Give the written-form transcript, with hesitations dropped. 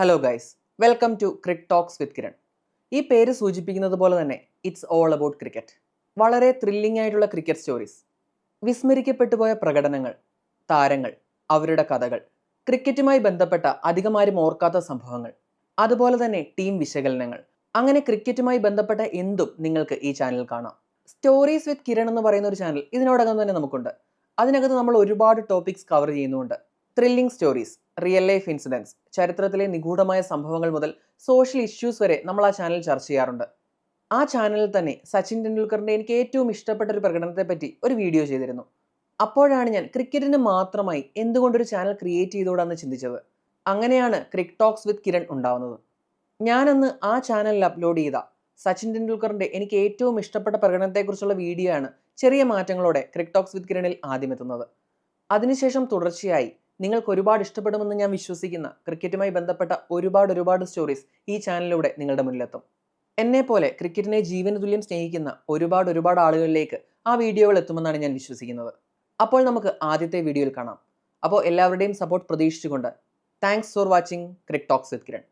Hello guys, welcome to cric talks with Kiran. ഈ പേര് സൂചിപ്പിക്കുന്നത് പോലെ തന്നെ ഇറ്റ്സ് ഓൾ അബൌട്ട് ക്രിക്കറ്റ്. വളരെ ത്രില്ലിംഗ് ആയിട്ടുള്ള ക്രിക്കറ്റ് സ്റ്റോറീസ്, വിസ്മരിക്കപ്പെട്ടുപോയ പ്രകടനങ്ങൾ, താരങ്ങൾ, അവരുടെ കഥകൾ, ക്രിക്കറ്റുമായി ബന്ധപ്പെട്ട അധികമാരും ഓർക്കാത്ത സംഭവങ്ങൾ, അതുപോലെ തന്നെ ടീം വിശകലനങ്ങൾ, അങ്ങനെ ക്രിക്കറ്റുമായി ബന്ധപ്പെട്ട എന്തും നിങ്ങൾക്ക് ഈ ചാനൽ കാണാം. സ്റ്റോറീസ് വിത്ത് കിരൺ എന്ന് പറയുന്ന ഒരു ചാനൽ ഇതിനോടകം തന്നെ നമുക്കുണ്ട്. അതിനകത്ത് നമ്മൾ ഒരുപാട് ടോപ്പിക്സ് കവർ ചെയ്യുന്നുണ്ട്. Thrilling stories, real life incidents, ചരിത്രത്തിലെ നിഗൂഢമായ സംഭവങ്ങൾ മുതൽ സോഷ്യൽ ഇഷ്യൂസ് വരെ നമ്മൾ ആ ചാനൽ ചർച്ച ചെയ്യാറുണ്ട്. ആ ചാനലിൽ തന്നെ സച്ചിൻ ടെണ്ടുൽക്കറിന്റെ എനിക്ക് ഏറ്റവും ഇഷ്ടപ്പെട്ട ഒരു പ്രകടനത്തെ പറ്റി ഒരു വീഡിയോ ചെയ്തിരുന്നു. അപ്പോഴാണ് ഞാൻ ക്രിക്കറ്റിന് മാത്രമായി എന്തുകൊണ്ടൊരു ചാനൽ ക്രിയേറ്റ് ചെയ്തുകൂടാന്ന് ചിന്തിച്ചത്. അങ്ങനെയാണ് ക്രിക് ടോക്സ് വിത്ത് കിരൺ ഉണ്ടാവുന്നത്. ഞാനന്ന് ആ ചാനലിൽ അപ്ലോഡ് ചെയ്ത സച്ചിൻ ടെണ്ടുൽക്കറിന്റെ എനിക്ക് ഏറ്റവും ഇഷ്ടപ്പെട്ട പ്രകടനത്തെക്കുറിച്ചുള്ള വീഡിയോ ആണ് ചെറിയ മാറ്റങ്ങളോടെ ക്രിക് ടോക്സ് വിത്ത് കിരണിൽ ആദ്യം എത്തുന്നത്. അതിനുശേഷം തുടർച്ചയായി നിങ്ങൾക്ക് ഒരുപാട് ഇഷ്ടപ്പെടുമെന്ന് ഞാൻ വിശ്വസിക്കുന്ന ക്രിക്കറ്റുമായി ബന്ധപ്പെട്ട ഒരുപാട് സ്റ്റോറീസ് ഈ ചാനലിലൂടെ നിങ്ങളുടെ മുന്നിലെത്തും. എന്നെപ്പോലെ ക്രിക്കറ്റിനെ ജീവന് തുല്യം സ്നേഹിക്കുന്ന ഒരുപാട് ആളുകളിലേക്ക് ആ വീഡിയോകൾ എത്തുമെന്നാണ് ഞാൻ വിശ്വസിക്കുന്നത്. അപ്പോൾ നമുക്ക് ആദ്യത്തെ വീഡിയോയിൽ കാണാം. അപ്പോൾ എല്ലാവരുടെയും സപ്പോർട്ട് പ്രതീക്ഷിച്ചുകൊണ്ട് thanks for watching cric talks with Kiran.